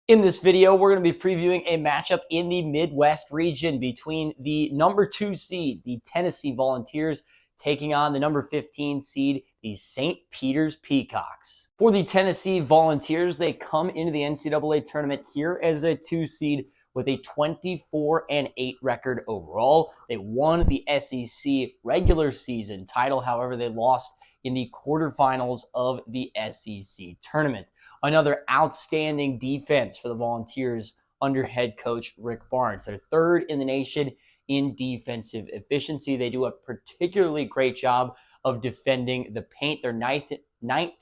In this video, we're going to be previewing a matchup in the Midwest region between the number 2 seed, the Tennessee Volunteers, taking on the number 15 seed, the St. Peter's Peacocks. For the Tennessee Volunteers, they come into the NCAA tournament here as a 2 seed with a 24-8 record overall. They won the SEC regular season title. However, they lost in the quarterfinals of the SEC tournament. Another outstanding defense for the Volunteers under head coach Rick Barnes. They're third in the nation in defensive efficiency. They do a particularly great job of defending the paint. They're ninth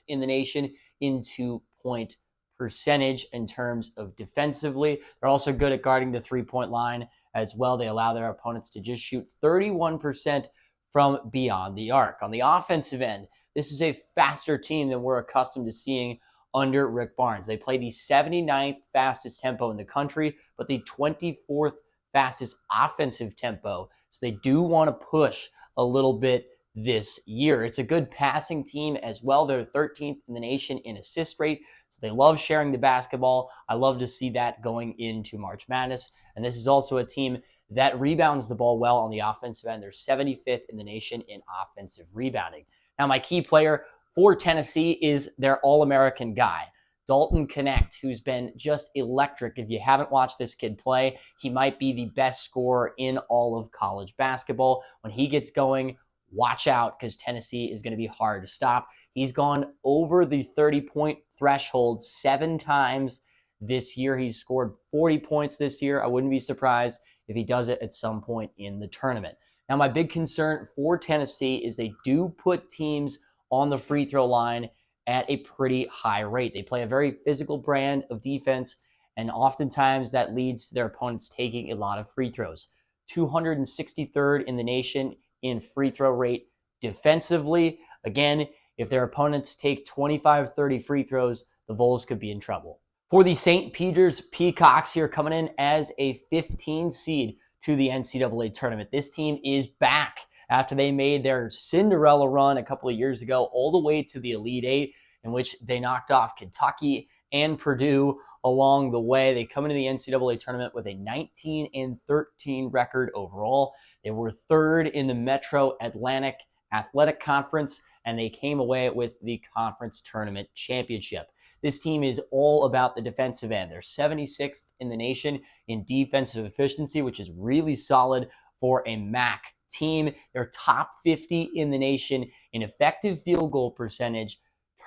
in the nation in 2-point percentage in terms of defensively. They're also good at guarding the three-point line as well. They allow their opponents to just shoot 31% from beyond the arc. On the offensive end, this is a faster team than we're accustomed to seeing under Rick Barnes. They play the 79th fastest tempo in the country, but the 24th fastest offensive tempo. So they do want to push a little bit this year. It's a good passing team as well. They're 13th in the nation in assist rate, so they love sharing the basketball. I love to see that going into March Madness. And this is also a team that rebounds the ball well on the offensive end. They're 75th in the nation in offensive rebounding. Now, my key player for Tennessee is their All-American guy, Dalton Knecht, who's been just electric. If you haven't watched this kid play, he might be the best scorer in all of college basketball. When he gets going, watch out because Tennessee is going to be hard to stop. He's gone over the 30-point threshold 7 times this year. He's scored 40 points this year. I wouldn't be surprised if he does it at some point in the tournament. Now, my big concern for Tennessee is they do put teams on the free throw line at a pretty high rate. They play a very physical brand of defense, and oftentimes that leads to their opponents taking a lot of free throws. 263rd in the nation in free throw rate defensively. Again, if their opponents take 25-30 free throws, the Vols could be in trouble. For the St. Peter's Peacocks here, coming in as a 15 seed to the NCAA tournament. This team is back after they made their Cinderella run a couple of years ago all the way to the Elite Eight, in which they knocked off Kentucky and Purdue along the way. They come into the NCAA tournament with a 19-13 record overall. They were third in the Metro Atlantic Athletic Conference, and they came away with the conference tournament championship. This team is all about the defensive end. They're 76th in the nation in defensive efficiency, which is really solid for a MAC team. They're top 50 in the nation in effective field goal percentage,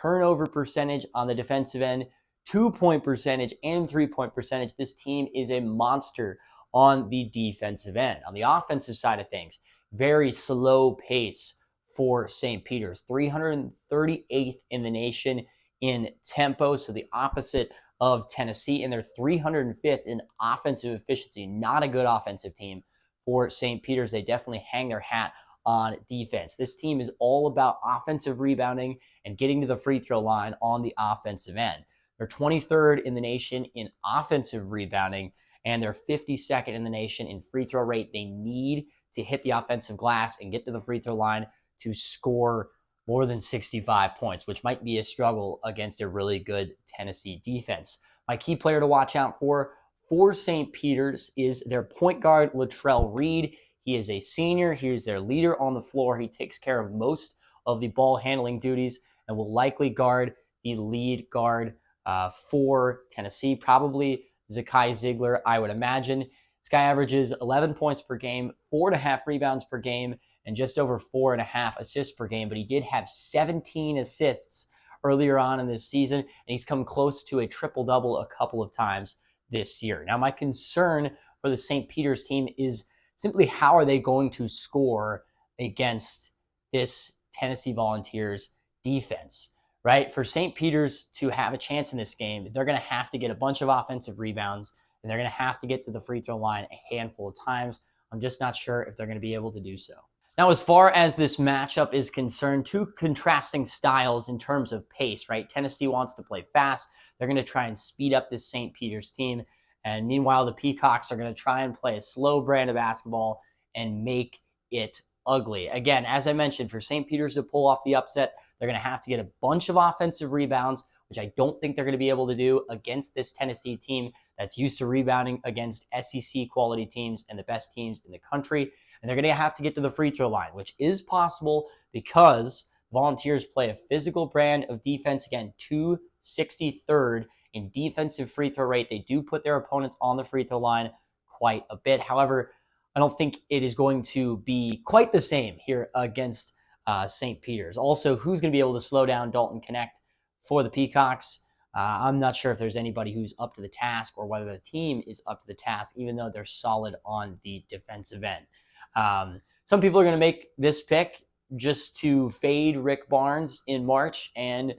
turnover percentage on the defensive end, 2-point percentage, and 3-point percentage. This team is a monster on the defensive end. On the offensive side of things, very slow pace for St. Peter's, 338th in the nation in tempo, so the opposite of Tennessee, and they're 305th in offensive efficiency. Not a good offensive team for St. Peter's. They definitely hang their hat on defense. This team is all about offensive rebounding and getting to the free throw line on the offensive end. They're 23rd in the nation in offensive rebounding, and they're 52nd in the nation in free throw rate. They need to hit the offensive glass and get to the free throw line to score more than 65 points, which might be a struggle against a really good Tennessee defense. My key player to watch out for St. Peter's is their point guard, Latrell Reed. He is a senior. He is their leader on the floor. He takes care of most of the ball handling duties and will likely guard the lead guard for Tennessee, probably Zakai Ziegler, I would imagine. This guy averages 11 points per game, 4.5 rebounds per game, and just over 4.5 assists per game, but he did have 17 assists earlier on in this season, and he's come close to a triple-double a couple of times this year. Now, my concern for the St. Peter's team is simply how are they going to score against this Tennessee Volunteers defense, right? For St. Peter's to have a chance in this game, they're going to have to get a bunch of offensive rebounds, and they're going to have to get to the free throw line a handful of times. I'm just not sure if they're going to be able to do so. Now, as far as this matchup is concerned, two contrasting styles in terms of pace, right? Tennessee wants to play fast. They're going to try and speed up this St. Peter's team. And meanwhile, the Peacocks are going to try and play a slow brand of basketball and make it ugly. Again, as I mentioned, for St. Peter's to pull off the upset, they're going to have to get a bunch of offensive rebounds, which I don't think they're going to be able to do against this Tennessee team that's used to rebounding against SEC quality teams and the best teams in the country. And they're going to have to get to the free throw line, which is possible because Volunteers play a physical brand of defense. Again, 263rd in defensive free throw rate. They do put their opponents on the free throw line quite a bit. However, I don't think it is going to be quite the same here against St. Peter's. Also, who's going to be able to slow down Dalton Connect for the Peacocks? I'm not sure if there's anybody who's up to the task or whether the team is up to the task, even though they're solid on the defensive end. Some people are going to make this pick just to fade Rick Barnes in March and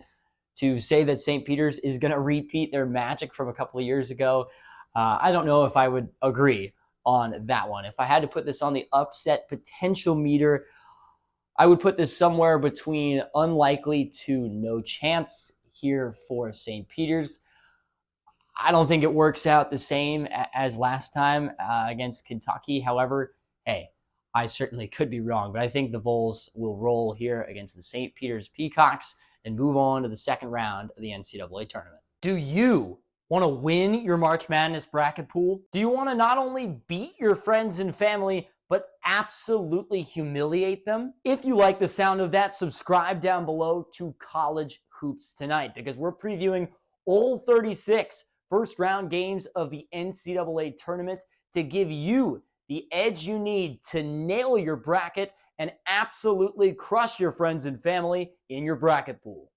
to say that St. Peter's is going to repeat their magic from a couple of years ago. I don't know if I would agree on that one. If I had to put this on the upset potential meter, I would put this somewhere between unlikely to no chance here for St. Peter's. I don't think it works out the same as last time against Kentucky. However, hey, I certainly could be wrong, but I think the Vols will roll here against the St. Peter's Peacocks and move on to the second round of the NCAA tournament. Do you want to win your March Madness bracket pool? Do you want to not only beat your friends and family, but absolutely humiliate them? If you like the sound of that, subscribe down below to College Hoops Tonight, because we're previewing all 36 first-round games of the NCAA tournament to give you the edge you need to nail your bracket and absolutely crush your friends and family in your bracket pool.